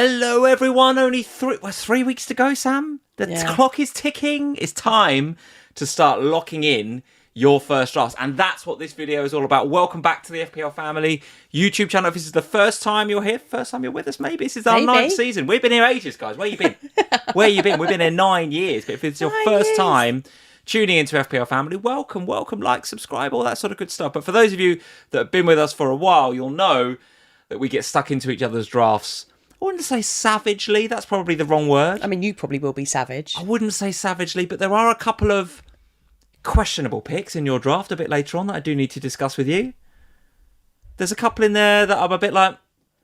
Hello, everyone. Only 3 weeks to go, Sam. The clock is ticking. It's time to start locking in your first drafts. And that's what this video is all about. Welcome back to the FPL Family YouTube channel. If this is the first time you're here, first time you're with us, maybe this is our 9th season. We've been here ages, guys. Where you been? Where you been? We've been here 9 years. But if it's your first time tuning into FPL Family, welcome, like, subscribe, all that sort of good stuff. But for those of you that have been with us for a while, you'll know that we get stuck into each other's drafts. I wouldn't say savagely. That's probably the wrong word. I mean, you probably will be savage. I wouldn't say savagely, but there are a couple of questionable picks in your draft a bit later on that I do need to discuss with you. There's a couple in there that I'm a bit like,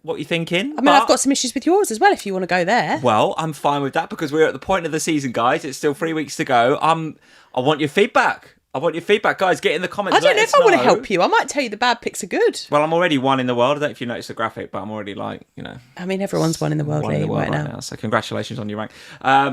what are you thinking? I mean, I've got some issues with yours as well, if you want to go there. Well, I'm fine with that because we're at the point of the season, guys. It's still 3 weeks to go. I want your feedback. Guys. Get in the comments. I don't know if I want to help you. I might tell you the bad picks are good. Well, I'm already one in the world. I don't know if you noticed the graphic, but I'm already I mean, everyone's one in the world right now. So congratulations on your rank.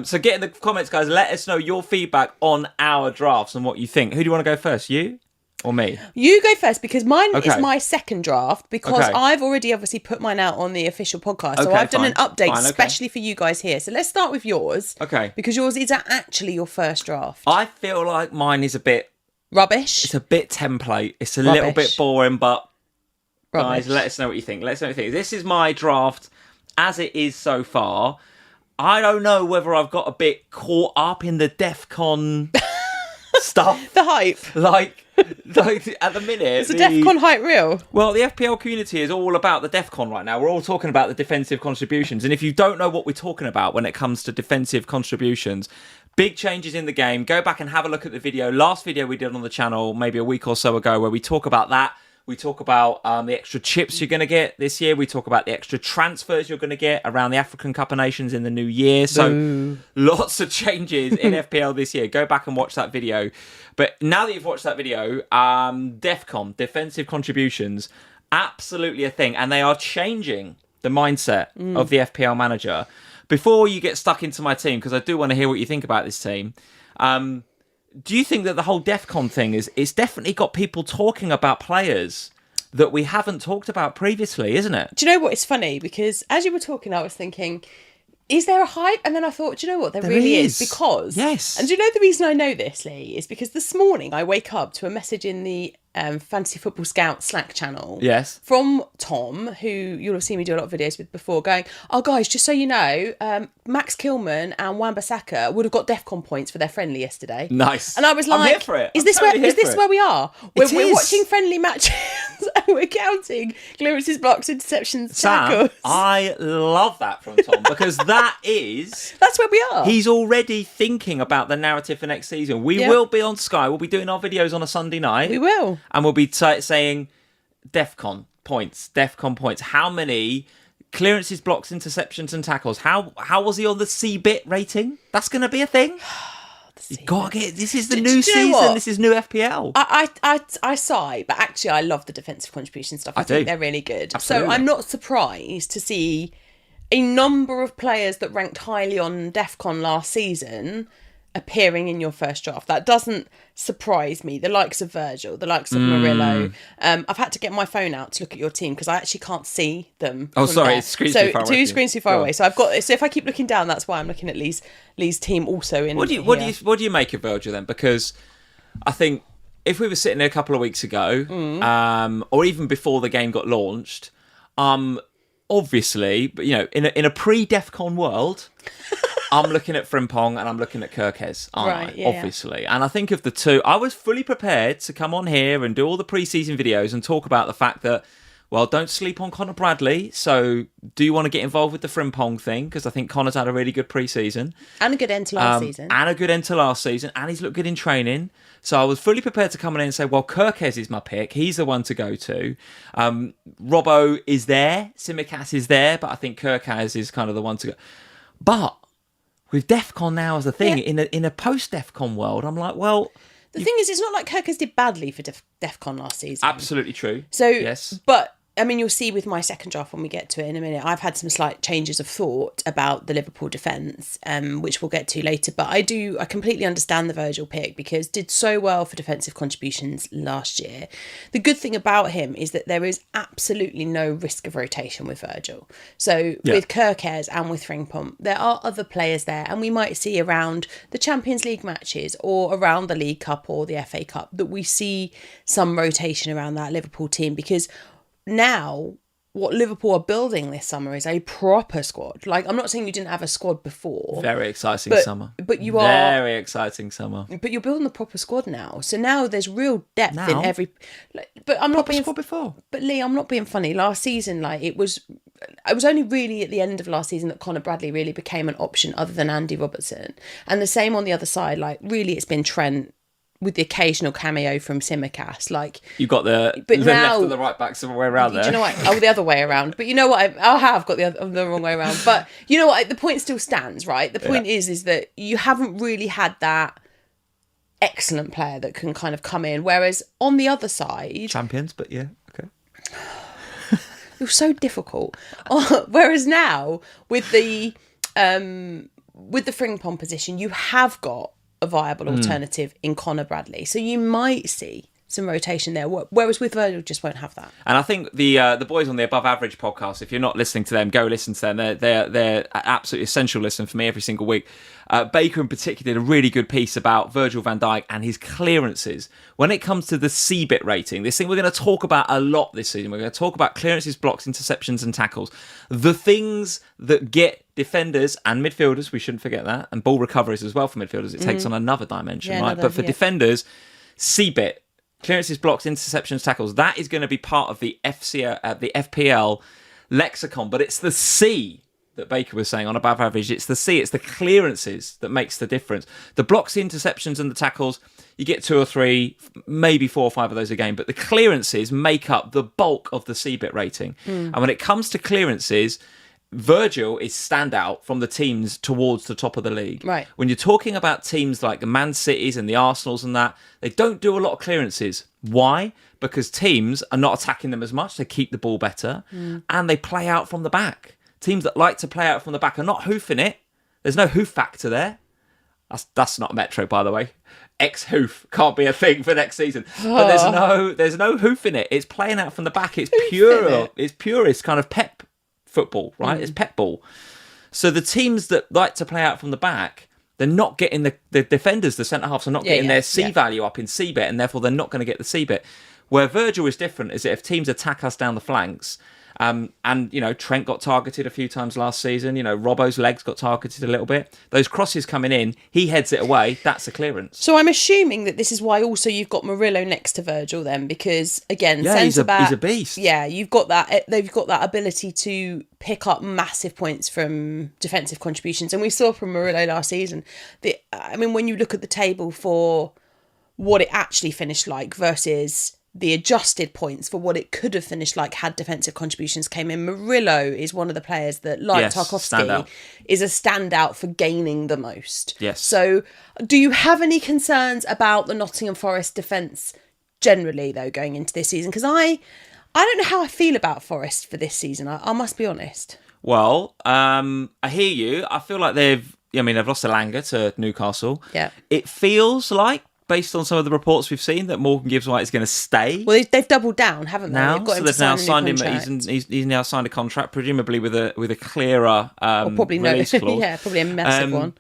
So get in the comments, guys. Let us know your feedback on our drafts and what you think. Who do you want to go first? You or me? You go first because mine is my second draft because I've already obviously put mine out on the official podcast. So I've done an update especially for you guys here. So let's start with yours. Okay. Because yours is actually your first draft. I feel like mine is a bit rubbish. It's a bit template. It's a little bit boring, but guys, let us know what you think. This is my draft as it is so far. I don't know whether I've got a bit caught up in the DEFCON stuff. The hype. Like at the minute. Is the DEFCON hype real? Well, the FPL community is all about the DEFCON right now. We're all talking about the defensive contributions. And if you don't know what we're talking about when it comes to defensive contributions, big changes in the game. Go back and have a look at the video. Last video we did on the channel maybe a week or so ago where we talk about that. We talk about the extra chips you're going to get this year. We talk about the extra transfers you're going to get around the African Cup of Nations in the new year. So lots of changes in FPL this year. Go back and watch that video. But now that you've watched that video, DEFCON, defensive contributions, absolutely a thing. And they are changing the mindset of the FPL manager. Before you get stuck into my team, because I do want to hear what you think about this team, do you think that the whole DEFCON thing it's definitely got people talking about players that we haven't talked about previously, isn't it? Do you know what? It's funny because as you were talking, I was thinking, is there a hype? And then I thought, do you know what? There really is. Because, yes. And do you know the reason I know this, Lee, is because this morning I wake up to a message in the Fantasy Football Scout Slack channel. Yes. From Tom, who you'll have seen me do a lot of videos with before, going, oh, guys, just so you know, Max Kilman and Wan-Bissaka would have got DEFCON points for their friendly yesterday. Nice. And I was like, I'm here for it. Is this where we are? We're watching friendly matches and we're counting clearances, blocks, interceptions, tackles. Sam, I love that from Tom because that's where we are. He's already thinking about the narrative for next season. We will be on Sky. We'll be doing our videos on a Sunday night. We will. And we'll be saying DEFCON points. How many clearances, blocks, interceptions and tackles? How was he on the C-bit rating? That's going to be a thing. You got to get. This is the new season. This is new FPL. I sigh, but actually I love the defensive contribution stuff. I think they're really good. Absolutely. So I'm not surprised to see a number of players that ranked highly on DEFCON last season appearing in your first draft. That doesn't surprise me. The likes of Virgil, the likes of Murillo. I've had to get my phone out to look at your team because I actually can't see them. Oh, sorry, it's screen's too far away. Two screens too far away. So if I keep looking down, that's why I'm looking at Lee's team also in. What do you make of Virgil then? Because I think if we were sitting there a couple of weeks ago, or even before the game got launched, obviously, in a pre-DEFCON world. I'm looking at Frimpong and I'm looking at Kirkes, obviously. And I think of the two, I was fully prepared to come on here and do all the pre-season videos and talk about the fact that, well, don't sleep on Connor Bradley. So do you want to get involved with the Frimpong thing? Because I think Connor's had a really good pre-season. And a good end to last season. And he's looked good in training. So I was fully prepared to come in and say, well, Kirkes is my pick. He's the one to go to. Robbo is there. Tsimikas is there. But I think Kirkes is kind of the one to go. But with DEFCON now as a thing, in a post-DEFCON world, I'm like, well... The thing is, it's not like Kirkes did badly for DEFCON last season. Absolutely true. So, yes. But I mean, you'll see with my second draft when we get to it in a minute, I've had some slight changes of thought about the Liverpool defence, which we'll get to later. But I completely understand the Virgil pick because did so well for defensive contributions last year. The good thing about him is that there is absolutely no risk of rotation with Virgil. So with Kerkez and with Frimpong, there are other players there, and we might see around the Champions League matches or around the League Cup or the FA Cup that we see some rotation around that Liverpool team, because now what Liverpool are building this summer is a proper squad. Like, I'm not saying you didn't have a squad before. Very exciting summer. But you are... Very exciting summer. But you're building a proper squad now. So now there's real depth in every... But I'm not being... squad before. But Lee, I'm not being funny. Last season, like, it was only really at the end of last season that Conor Bradley really became an option other than Andy Robertson. And the same on the other side. Like, really, it's been Trent with the occasional cameo from Simicast. Like, you've got the left and the right back somewhere around there. Do you know what? Oh, the other way around. But you know what? I have got the wrong way around. But you know what? The point still stands, right? The point is that you haven't really had that excellent player that can kind of come in. Whereas on the other side... Champions, but yeah, okay. It was so difficult. Whereas now, with the Frimpong position, you have got a viable alternative in Conor Bradley. So you might see some rotation there, whereas with Virgil just won't have that. And I think the boys on the Above Average podcast, if you're not listening to them, go listen to them. They're absolutely essential listen for me every single week. Baker in particular did a really good piece about Virgil van Dijk and his clearances. When it comes to the CBIT rating, this thing we're going to talk about a lot this season. We're going to talk about clearances, blocks, interceptions and tackles. The things that get defenders and midfielders, we shouldn't forget that, and ball recoveries as well for midfielders. It takes on another dimension, right? But for defenders, CBIT, clearances, blocks, interceptions, tackles, that is going to be part of the FPL lexicon. But it's the C that Baker was saying on Above Average. It's the C, it's the clearances that makes the difference. The blocks, the interceptions and the tackles, you get 2 or 3, maybe 4 or 5 of those a game. But the clearances make up the bulk of the CBIT rating. And when it comes to clearances, Virgil is standout from the teams towards the top of the league. Right. When you're talking about teams like the Man Cities and the Arsenals and that, they don't do a lot of clearances. Why? Because teams are not attacking them as much. They keep the ball better and they play out from the back. Teams that like to play out from the back are not hoofing it. There's no hoof factor there. That's not Metro, by the way. Ex-hoof can't be a thing for next season. But there's no hoof in it. It's playing out from the back. It's pure. It's purest kind of pep football, right? It's pep ball. So the teams that like to play out from the back, they're not getting the defenders, the centre-halves are not getting their C value up in C-bet, and therefore they're not going to get the C-bet. Where Virgil is different is that if teams attack us down the flanks, and, you know, Trent got targeted a few times last season. You know, Robbo's legs got targeted a little bit. Those crosses coming in, he heads it away. That's a clearance. So I'm assuming that this is why also you've got Murillo next to Virgil then, because, again, centre-back... he's a beast. Yeah, you've got that. They've got that ability to pick up massive points from defensive contributions. And we saw from Murillo last season. When you look at the table for what it actually finished like versus the adjusted points for what it could have finished like had defensive contributions came in, Murillo is one of the players that, like Tarkowski, is a standout for gaining the most. Yes. So do you have any concerns about the Nottingham Forest defence generally, though, going into this season? Because I don't know how I feel about Forest for this season. I must be honest. Well, I hear you. I feel like they've lost Elanga to Newcastle. Yeah. It feels like, based on some of the reports we've seen, that Morgan Gibbs-White is going to stay. Well, they've doubled down, haven't they? Now, They've got him so to they've now sign a new signed him. contract. He's now signed a contract, presumably with a clearer probably release clause. Yeah, probably a massive one.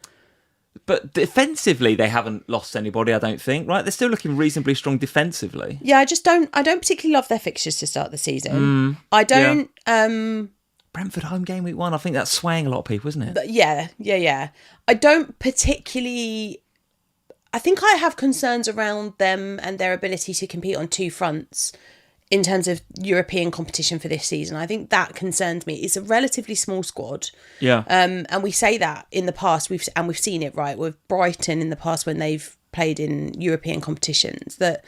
But defensively, they haven't lost anybody, I don't think. Right? They're still looking reasonably strong defensively. Yeah, I don't particularly love their fixtures to start the season. I don't. Yeah. Brentford home game week 1. I think that's swaying a lot of people, isn't it? Yeah. I don't particularly. I think I have concerns around them and their ability to compete on 2 fronts in terms of European competition for this season. I think that concerns me. It's a relatively small squad. Yeah. And we say that in the past, we've seen it, right, with Brighton in the past when they've played in European competitions, that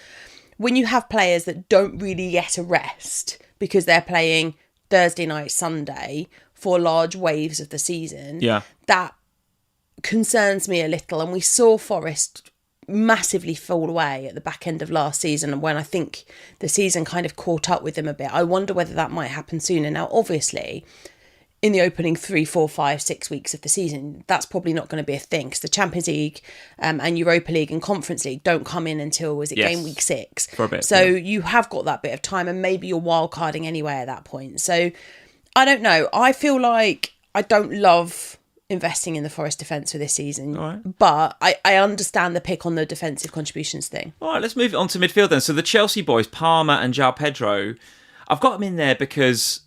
when you have players that don't really get a rest because they're playing Thursday night, Sunday for large waves of the season, that concerns me a little. And we saw Forest massively fall away at the back end of last season, and when I think the season kind of caught up with them a bit. I wonder whether that might happen sooner. Now, obviously, in the opening 3, 4, 5, 6 weeks of the season, that's probably not going to be a thing, because the Champions League and Europa League and Conference League don't come in until, game week 6? For a bit, so you have got that bit of time, and maybe you're wild carding anyway at that point. So I don't know. I feel like I don't love investing in the Forest defence for this season, but I understand the pick on the defensive contributions thing. All right, let's move on to midfield then. So the Chelsea boys, Palmer and João Pedro, I've got them in there because...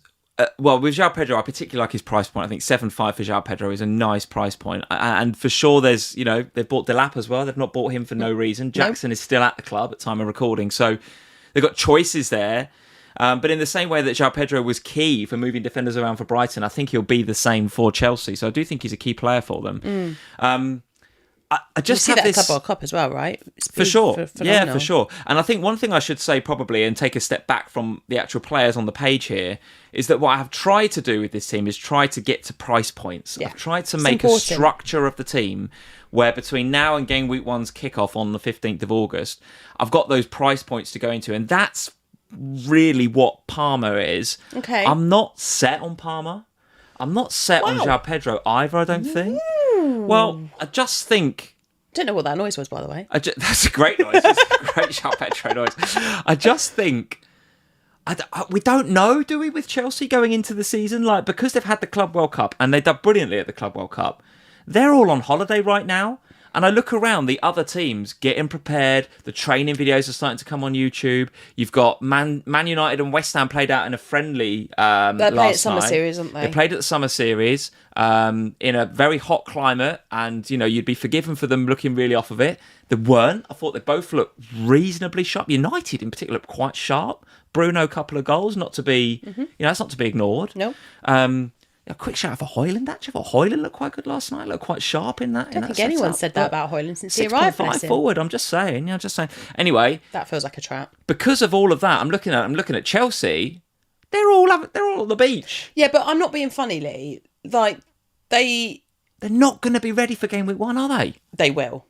with João Pedro, I particularly like his price point. I think 7.5 for João Pedro is a nice price point. And for sure, there's, they've bought Delap as well. They've not bought him for no reason. Jackson is still at the club at time of recording. So they've got choices there. But in the same way that João Pedro was key for moving defenders around for Brighton, I think he'll be the same for Chelsea. So I do think he's a key player for them. I just you see have that this... Club World Cup as well, right? For sure. Yeah, for sure. And I think one thing I should say probably, and take a step back from the actual players on the page here, is that what I have tried to do with this team is try to get to price points. I've tried to make a structure of the team where between now and game week 1's kickoff on the 15th of August, I've got those price points to go into. And that's really what Palmer is. Okay. I'm not set on Palmer. I'm not set on João Pedro either, I don't think. Well, I just think... Don't know what that noise was, by the way. That's a great noise. It's a great João Pedro noise. I just think... we don't know, do we, with Chelsea going into the season? Like, because they've had the Club World Cup and they've done brilliantly at the Club World Cup, they're all on holiday right now. And I look around, the other teams getting prepared. The training videos are starting to come on YouTube. You've got Man United and West Ham played out in a friendly last night. They played at Summer Series, haven't they? They played at the Summer Series in a very hot climate. And, you'd be forgiven for them looking really off of it. They weren't. I thought they both looked reasonably sharp. United, in particular, looked quite sharp. Bruno, a couple of goals, not to be, that's not to be ignored. No. A quick shout out for Højlund, actually. I thought Højlund looked quite good last night. Looked quite sharp in that. I don't think anyone said that about Højlund since he arrived. 6.5 forward. I'm just saying. Anyway, that feels like a trap. Because of all of that, I'm looking at Chelsea. They're all on the beach. Yeah, but I'm not being funny, Lee. Like they're not going to be ready for game week 1, are they? They will.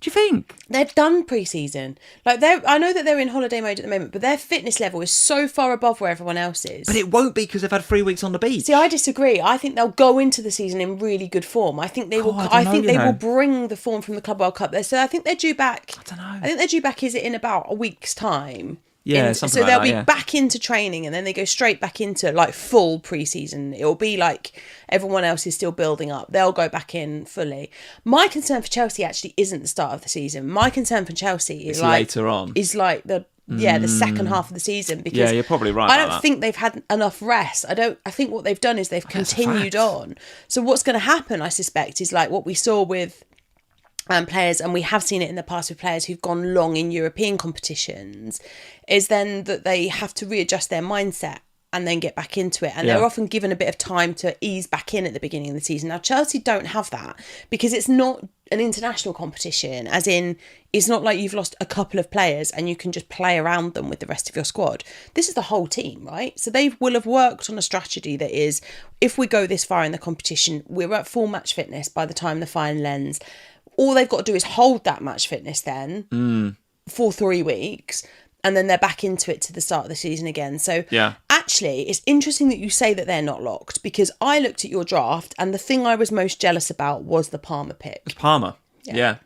Do you think? They've done pre-season. Like I know that they're in holiday mode at the moment, but their fitness level is so far above where everyone else is. But it won't be because they've had 3 weeks on the beach. See, I disagree. I think they'll go into the season in really good form. I think they will. I think they will bring the form from the Club World Cup there. So I think they're due back. I don't know. I think they're due back. Is it in about a week's time? Yeah, so they'll be back into training, and then they go straight back into like full pre-season. It'll be like everyone else is still building up. They'll go back in fully. My concern for Chelsea actually isn't the start of the season. My concern for Chelsea is later on. Is like the second half of the season, because you're probably right. I don't think they've had enough rest. I think what they've done is they've continued on. So what's going to happen, I suspect, is like what we saw with players, and we have seen it in the past with players who've gone long in European competitions, is then that they have to readjust their mindset and then get back into it. And they're often given a bit of time to ease back in at the beginning of the season. Now, Chelsea don't have that because it's not an international competition, as in it's not like you've lost a couple of players and you can just play around them with the rest of your squad. This is the whole team, right? So they will have worked on a strategy that is, if we go this far in the competition, we're at full match fitness by the time the final ends. All they've got to do is hold that match fitness then for 3 weeks, and then they're back into it to the start of the season again. So actually, it's interesting that you say that they're not locked, because I looked at your draft and the thing I was most jealous about was the Palmer pick. It's Palmer. Yeah,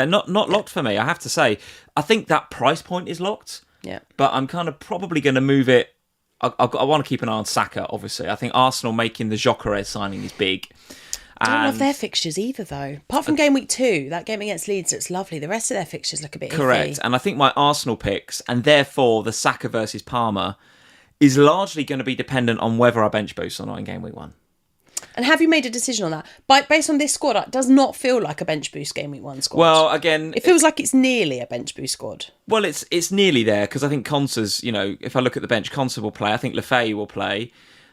not locked for me, I have to say. I think that price point is locked. Yeah. But I'm kind of probably going to move it. I want to keep an eye on Saka, obviously. I think Arsenal making the Gyökeres signing is big. I don't love their fixtures either, though. Apart from game week 2, that game against Leeds, it's lovely. The rest of their fixtures look a bit correct. iffy. And I think my Arsenal picks, and therefore the Saka versus Palmer, is largely going to be dependent on whether I bench boost or not in game week 1. And have you made a decision on that? Based on this squad, it does not feel like a bench boost game week 1 squad. Well, again, it feels like it's nearly a bench boost squad. Well, it's nearly there, because I think Konsa's, if I look at the bench, Konsa will play. I think Lefebvre will play.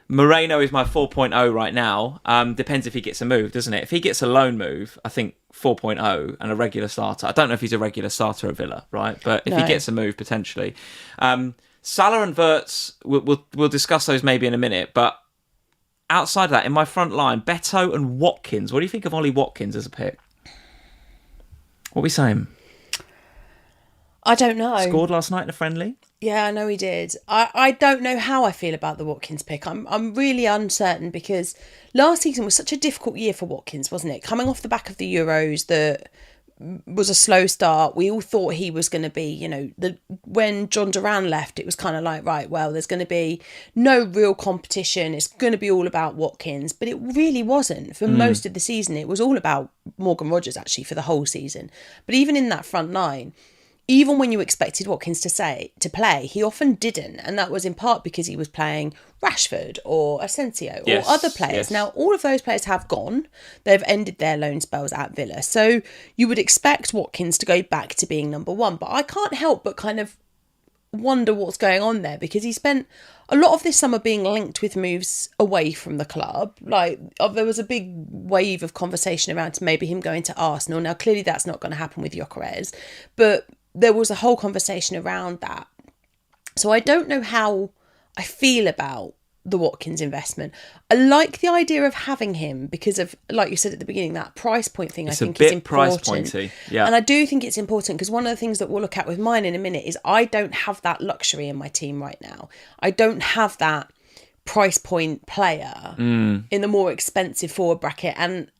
Moreno is my 4.0 right now. Depends if he gets a move, doesn't it? If he gets a loan move, I think 4.0 and a regular starter. I don't know if he's a regular starter at Villa, right? But if he gets a move, potentially. Salah and Wirtz, we'll discuss those maybe in a minute. But outside of that, in my front line, Beto and Watkins. What do you think of Ollie Watkins as a pick? What are we saying? I don't know. Scored last night in a friendly. Yeah, I know he did. I don't know how I feel about the Watkins pick. I'm really uncertain because last season was such a difficult year for Watkins, wasn't it? Coming off the back of the Euros, that was a slow start. We all thought he was going to be, when John Duran left, it was kind of like, right, well, there's going to be no real competition. It's going to be all about Watkins. But it really wasn't. For most of the season, it was all about Morgan Rogers, actually, for the whole season. But even in that front line, even when you expected Watkins to play, he often didn't. And that was in part because he was playing Rashford or Asensio or other players. Yes. Now, all of those players have gone. They've ended their loan spells at Villa. So you would expect Watkins to go back to being number one. But I can't help but kind of wonder what's going on there, because he spent a lot of this summer being linked with moves away from the club. Like, there was a big wave of conversation around maybe him going to Arsenal. Now, clearly that's not going to happen with Gyökeres, but there was a whole conversation around that. So I don't know how I feel about the Watkins investment. I like the idea of having him because of, like you said at the beginning, that price point thing. It's I think a bit is important. price pointy, yeah. And I do think it's important because one of the things that we'll look at with mine in a minute is I don't have that luxury in my team right now. I don't have that price point player in the more expensive forward bracket, and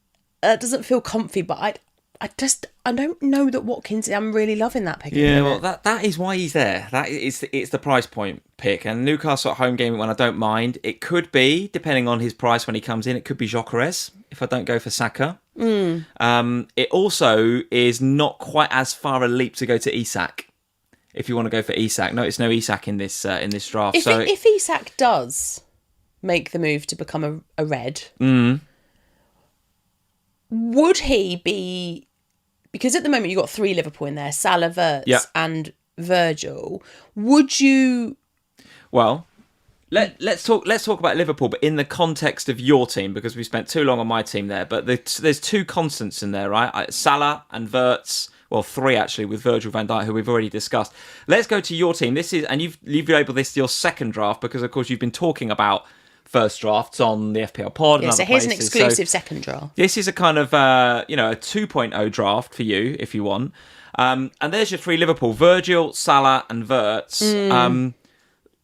that doesn't feel comfy. But I don't know that Watkins. I'm really loving that pick. Yeah, well, that is why he's there. It's the price point pick, and Newcastle at home game when I don't mind. It could be, depending on his price when he comes in, it could be Gyökeres if I don't go for Saka. It also is not quite as far a leap to go to Isak if you want to go for Isak. Notice no Isak in this draft. If Isak does make the move to become a red, would he be? Because at the moment you've got 3 Liverpool in there, Salah, Wirtz and Virgil. Would you... Well, let's talk about Liverpool, but in the context of your team, because we spent too long on my team there. But there's 2 constants in there, right? Salah and Wirtz. Well, 3 actually, with Virgil van Dijk, who we've already discussed. Let's go to your team. This is, and you've labelled this your second draft because, of course, you've been talking about first drafts on the FPL pod. So here's an exclusive second draft. This is a kind of a 2.0 draft for you if you want. And there's your 3 Liverpool: Virgil, Salah, and Wirtz.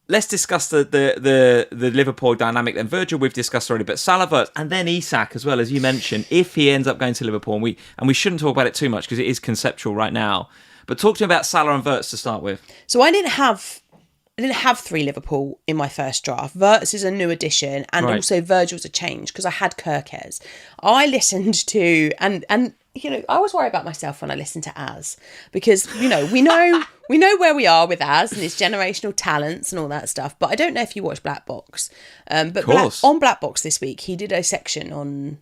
Let's discuss the Liverpool dynamic then. Virgil we've discussed already, but Salah, Wirtz, and then Isak as well, as you mentioned, if he ends up going to Liverpool. And we shouldn't talk about it too much because it is conceptual right now. But talk to me about Salah and Wirtz to start with. So I didn't have 3 Liverpool in my first draft. Wirtz is a new addition, and also Virgil's a change because I had Kirkes. I listened to and I always worry about myself when I listen to Az, because we know where we are with Az and his generational talents and all that stuff. But I don't know if you watch Black Box. But on Black Box this week, he did a section on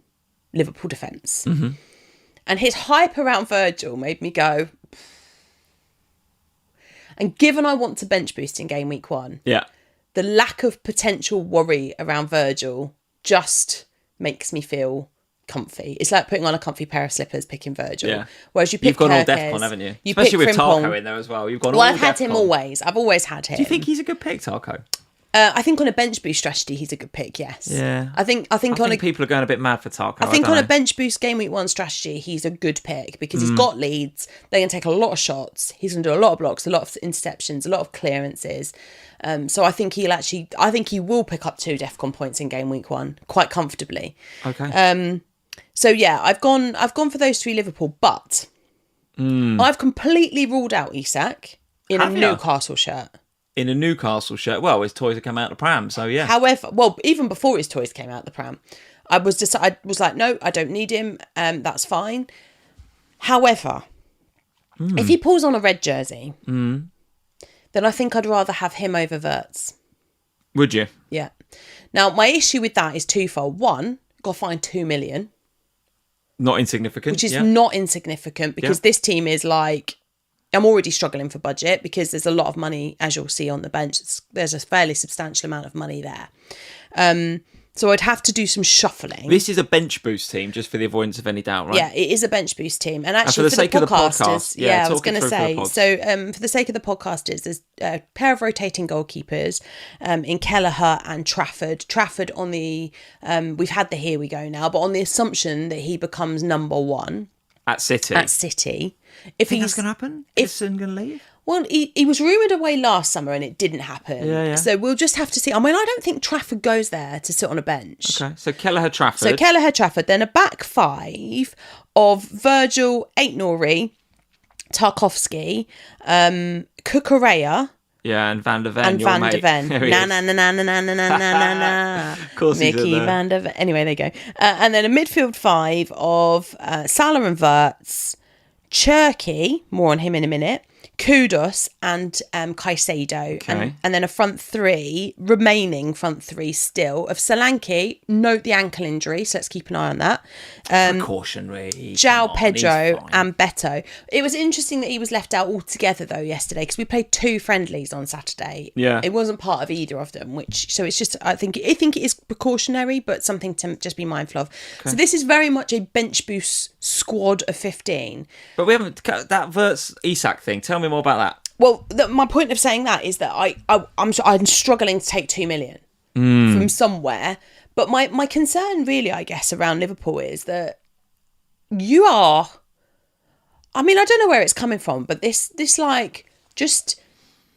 Liverpool defence, and his hype around Virgil made me go. And given I want to bench boost in game week 1, the lack of potential worry around Virgil just makes me feel comfy. It's like putting on a comfy pair of slippers, picking Virgil. Yeah. Whereas you've gone all DEFCON, haven't you? Especially with Tarko in there as well. You've gone all DEFCON. I've had him always. I've always had him. Do you think he's a good pick, Tarko? I think on a bench boost strategy, he's a good pick. Yes. Yeah. I think people are going a bit mad for Tarko. I think on a bench boost game week 1 strategy, he's a good pick because he's got leads. They can take a lot of shots. He's going to do a lot of blocks, a lot of interceptions, a lot of clearances. So I think he will pick up 2 DEFCON points in game week 1 quite comfortably. Okay. So yeah, I've gone for those 3 Liverpool, but I've completely ruled out Isak in a Newcastle shirt. In a Newcastle shirt. Well, his toys have come out of the pram, so yeah. However, even before his toys came out of the pram, I was like, no, I don't need him. That's fine. However, if he pulls on a red jersey, then I think I'd rather have him over Wirtz. Would you? Yeah. Now, my issue with that is twofold. One, got to find 2 million. Not insignificant. Which is not insignificant because this team is like... I'm already struggling for budget because there's a lot of money, as you'll see on the bench. There's a fairly substantial amount of money there. So I'd have to do some shuffling. This is a bench boost team, just for the avoidance of any doubt, right? Yeah, it is a bench boost team. And actually, for the podcasters, I was going to say, so for the sake of the podcasters, there's a pair of rotating goalkeepers in Kelleher and Trafford. Trafford on the, we've had the here we go now, but on the assumption that he becomes number 1. At City. If think that's going to happen? Is Son going to leave? Well, he was rumoured away last summer and it didn't happen. Yeah. So we'll just have to see. I mean, I don't think Trafford goes there to sit on a bench. Okay, so Kelleher, Trafford. So Kelleher, Trafford, then a back five of Virgil, Aitnori, Tarkovsky, Kukureya. Yeah, and Van der Ven. And Van der Ven. Na. Of course Mickey Van der Ven. Anyway, there you go. And then a midfield five of Salah and Wirtz, Cherky, more on him in a minute, Kudus and Caicedo. Okay. And then a remaining front three still of Solanke. Note the ankle injury, so let's keep an eye on that. Precautionary. João Pedro and Beto. It was interesting that he was left out altogether though yesterday because we played 2 friendlies on Saturday. Yeah. It wasn't part of either of them, so it's just I think it is precautionary, but something to just be mindful of. Okay. So this is very much a bench boost squad of 15. But we haven't that Wirtz Isak thing. Tell me more about that. Well, my point of saying that is that I'm struggling to take 2 million from somewhere. But my concern really, I guess, around Liverpool is that you are... I mean, I don't know where it's coming from, but this like, just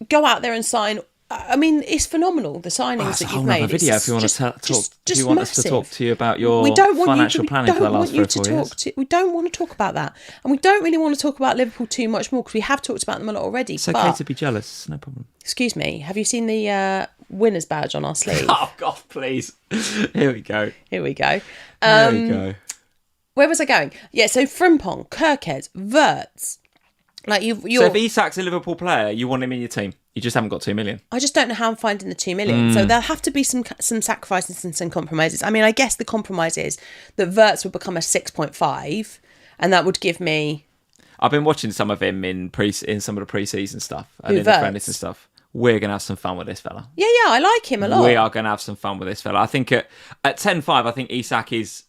go out there and sign... I mean, it's phenomenal, the signings that you've made. Video if you want us to talk to you about your financial planning for the last 3 or 4 years. We don't want to talk about that. And we don't really want to talk about Liverpool too much more because we have talked about them a lot already. It's okay to be jealous, no problem. Excuse me, have you seen the winner's badge on our sleeve? Oh, God, please. Here we go. Here we go. Where was I going? Yeah, so Frimpong, Kirkhead, Wirtz. Like you're... So if Isak's a Liverpool player, you want him in your team. You just haven't got 2 million. I just don't know how I'm finding the 2 million. So there'll have to be some sacrifices and some compromises. I mean, I guess the compromise is that Wirtz would become a 6.5 and that would give me... I've been watching some of him in some of the pre-season stuff and in the friendlies and stuff. We're going to have some fun with this fella. Yeah, I like him a lot. We are going to have some fun with this fella. I think at 10.5, I think Isak is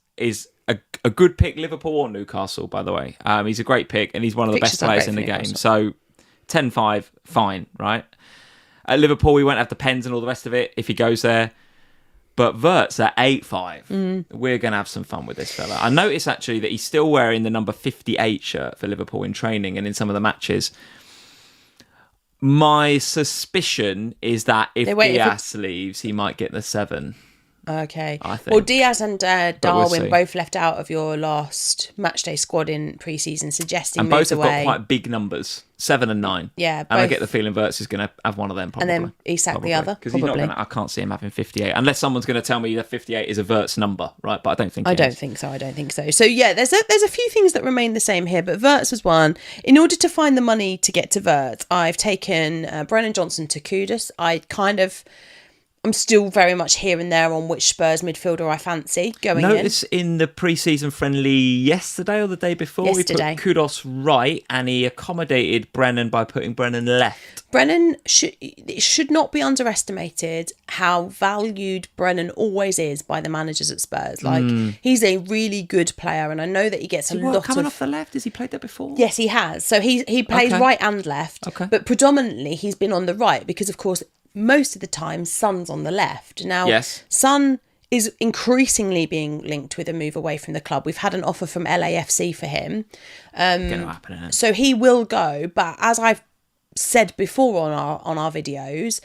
a good pick, Liverpool or Newcastle, by the way. He's a great pick and he's one of the best players in the game. So 10.5, fine, right? At Liverpool, we won't have the pens and all the rest of it if he goes there. But Wirtz at 8.5, we're going to have some fun with this fella. I noticed actually that he's still wearing the number 58 shirt for Liverpool in training and in some of the matches. My suspicion is that if Diaz leaves, he might get the 7. Okay. I think. Well, Diaz and Darwin both left out of your last matchday squad in pre-season, suggesting moves away. And both have got quite big numbers, 7 and 9. Yeah, and I get the feeling Wirtz is going to have one of them probably. And then Isak the other, because he's not I can't see him having 58 unless someone's going to tell me that 58 is a Wirtz number, right? But I don't think. I don't think so. So yeah, there's a few things that remain the same here, but Wirtz was one. In order to find the money to get to Wirtz, I've taken Brennan Johnson to Kudus. I'm still very much here and there on which Spurs midfielder I fancy going in. Notice in the pre-season friendly yesterday or the day before, we put Kudus right and he accommodated Brennan by putting Brennan left. Brennan should not be underestimated how valued Brennan always is by the managers at Spurs. Like, he's a really good player and I know that he gets a lot coming off the left? Has he played that before? Yes, he has. So he plays right and left, but predominantly he's been on the right because, of course, most of the time, Son's on the left. Now, Son is increasingly being linked with a move away from the club. We've had an offer from LAFC for him. Going to happen, isn't it? So he will go. But as I've said before on our videos,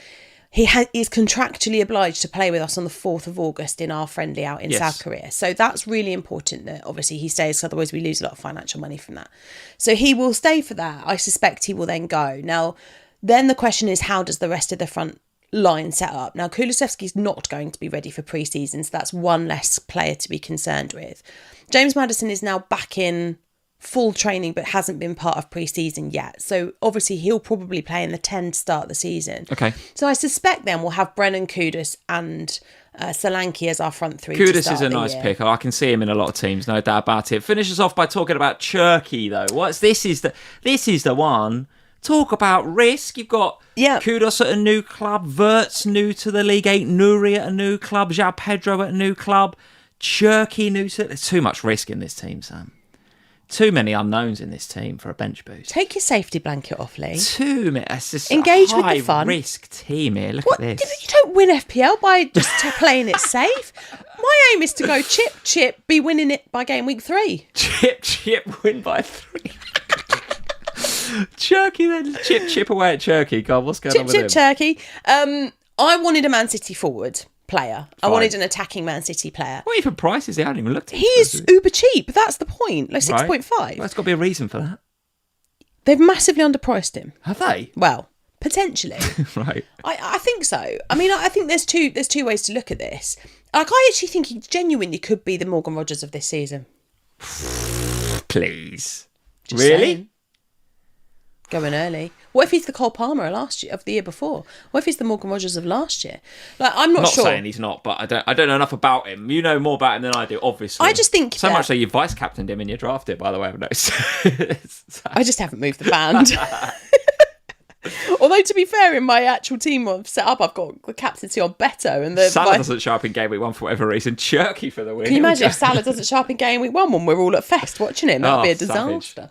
he is contractually obliged to play with us on the 4th of August in our friendly out in South Korea. So that's really important that obviously he stays, otherwise we lose a lot of financial money from that. So he will stay for that. I suspect he will then go. Now, then the question is, how does the rest of the front line set up? Now, Kulusevski's not going to be ready for pre-season, so that's one less player to be concerned with. James Maddison is now back in full training but hasn't been part of pre-season yet. So obviously he'll probably play in the 10 to start the season. Okay. So I suspect then we'll have Brennan, Kudus and Solanke as our front three. Kudus is a nice pick. I can see him in a lot of teams, no doubt about it. Finish us off by talking about Cherky though. This is the one. Talk about risk. You've got Kudus at a new club, Wirtz new to the league, Nouri at a new club, João Pedro at a new club, Cherky new to... There's too much risk in this team, Sam. Too many unknowns in this team for a bench boost. Take your safety blanket off, Lee. Too many. It's just engage a with the fun. High-risk team here. Look at this. You don't win FPL by just playing it safe. My aim is to go chip, be winning it by game week 3. Chip, win by 3. Cherky then. Chip away at Cherky. God, what's going on with him? Cherky. I wanted a Man City forward player. I Fine. wanted an attacking Man City player. What even price is he? I haven't even looked at He's uber cheap. That's the point. Like 6.5. Well, there's got to be a reason for that. They've massively underpriced him. Have they? Well, potentially. Right. I think so. I mean, I think there's two ways to look at this. Like, I actually think he genuinely could be the Morgan Rogers of this season. Please. Just Really? saying. Going early. What if he's the Cole Palmer of the year before? What if he's the Morgan Rogers of last year? Like, I'm not sure. Not saying he's not, but I don't know enough about him. You know more about him than I do, obviously. I just think so much so you vice captained him in your draft it, by the way, I've noticed. I just haven't moved the band. Although, to be fair, in my actual team I've set up, I've got the captaincy on Beto. And the Salah doesn't show up in game week 1 for whatever reason. Cherky for the win. Can you imagine if Salah doesn't show up in game week 1 when we're all at Fest watching him? That would be a disaster.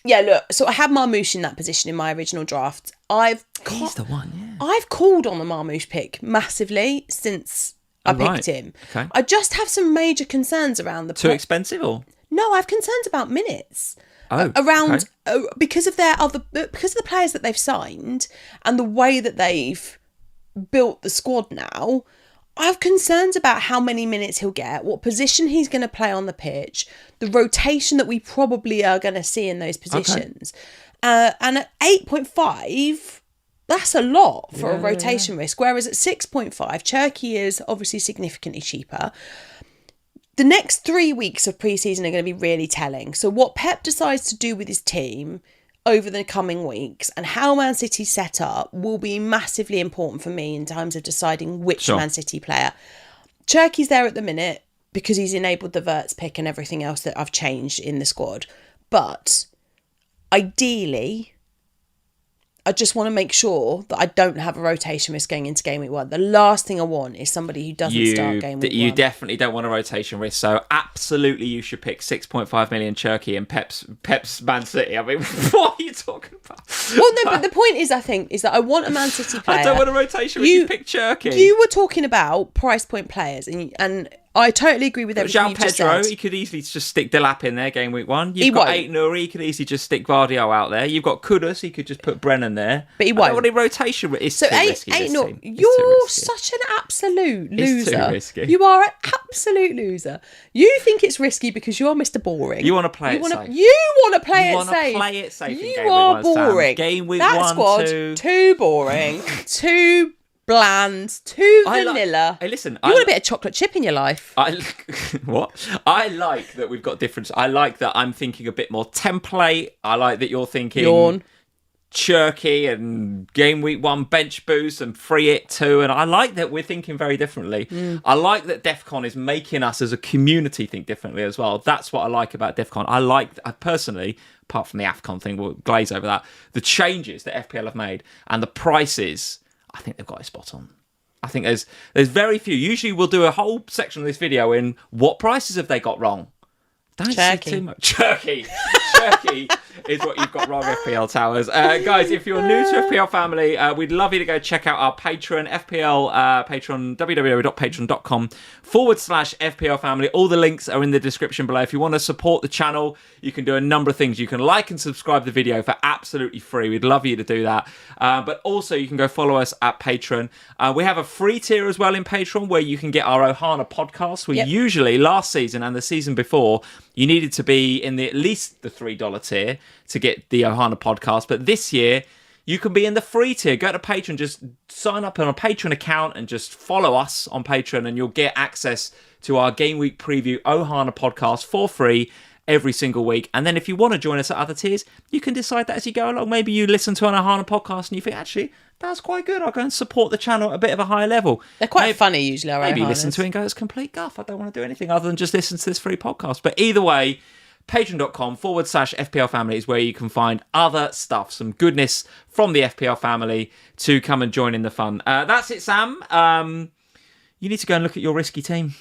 Yeah, look, so I had Marmoush in that position in my original draft. He's the one, yeah. I've called on the Marmoush pick massively since I picked him. Okay. I just have some major concerns around the... Too expensive, or? No, I have concerns about minutes. Oh, around because of the players that they've signed and the way that they've built the squad now. I have concerns about how many minutes he'll get, what position he's going to play on the pitch, the rotation that we probably are going to see in those positions. And at 8.5, that's a lot for a rotation risk. Whereas at 6.5, Cherky is obviously significantly cheaper. The next 3 weeks of pre-season are going to be really telling. So what Pep decides to do with his team over the coming weeks and how Man City's set up will be massively important for me in terms of deciding which Man City player. Cherky's there at the minute because he's enabled the Wirtz pick and everything else that I've changed in the squad. But ideally, I just want to make sure that I don't have a rotation risk going into game week 1. The last thing I want is somebody who doesn't start game week 1. You definitely don't want a rotation risk. So absolutely you should pick 6.5 million Cherky and Pep's Man City. I mean, what are you talking about? Well, no, but the point is, I think, is that I want a Man City player. I don't want a rotation risk. You pick Cherky. You were talking about price point players and I totally agree with everything you've just said. He could easily just stick Delap in there game week 1. You've got Ait-Nouri, he could easily just stick Vardio out there. You've got Kudus, he could just put Brennan there. But he won't. I don't want any rotation. It's too risky. You're such an absolute loser. It's too risky. You are an absolute loser. You think it's risky because you're Mr. Boring. You want to play it safe. You want to play you it safe. Play it safe. You are boring. Game week that 1, squad, 2. Too boring. Too bland, too vanilla. Hey, listen. You want a bit of chocolate chip in your life. What? I like that we've got difference. I like that I'm thinking a bit more template. I like that you're thinking... Yawn. Cherky and game week 1 bench boost and free it too, and I like that we're thinking very differently. I like that DEFCON is making us as a community think differently as well. That's what I like about DEFCON. I personally, apart from the AFCON thing, we'll glaze over that, the changes that FPL have made and the prices, I think they've got it spot on. I think there's very few. Usually we'll do a whole section of this video in what prices have they got wrong. Don't say too much. Cherky is what you've got wrong, FPL Towers. Guys, if you're new to FPL Family, we'd love you to go check out our Patreon, FPL Patreon, www.patreon.com/FPL Family. All the links are in the description below. If you want to support the channel, you can do a number of things. You can like and subscribe the video for absolutely free. We'd love you to do that. But also, you can go follow us at Patreon. We have a free tier as well in Patreon where you can get our Ohana podcast. We usually, last season and the season before, you needed to be in at least the $3 tier to get the Ohana podcast. But this year, you can be in the free tier. Go to Patreon, just sign up on a Patreon account and just follow us on Patreon and you'll get access to our Game Week Preview Ohana podcast for free every single week. And then if you want to join us at other tiers, you can decide that as you go along. Maybe you listen to an Ohana podcast and you think, actually, that's quite good. I'll go and support the channel at a bit of a higher level. They're quite funny usually. Maybe listen to it and go, it's complete guff. I don't want to do anything other than just listen to this free podcast. But either way, patreon.com/FPL Family is where you can find other stuff, some goodness from the FPL family to come and join in the fun. That's it, Sam. You need to go and look at your risky team.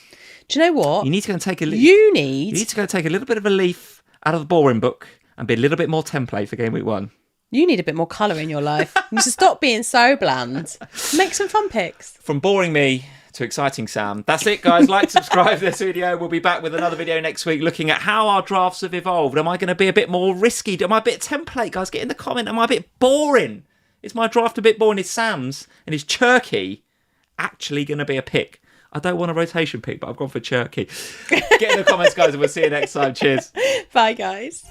Do you know what? You need to go and take a leaf. You need to go and take a little bit of a leaf out of the boring book and be a little bit more template for game week 1. You need a bit more colour in your life. You need to stop being so bland. Make some fun picks. From boring me to exciting Sam. That's it, guys. Like, subscribe to this video. We'll be back with another video next week looking at how our drafts have evolved. Am I going to be a bit more risky? Am I a bit template, guys? Get in the comment. Am I a bit boring? Is my draft a bit boring? Is Sam's and his Cherky actually going to be a pick? I don't want a rotation pick, but I've gone for Cherky. Get in the comments, guys, and we'll see you next time. Cheers. Bye, guys.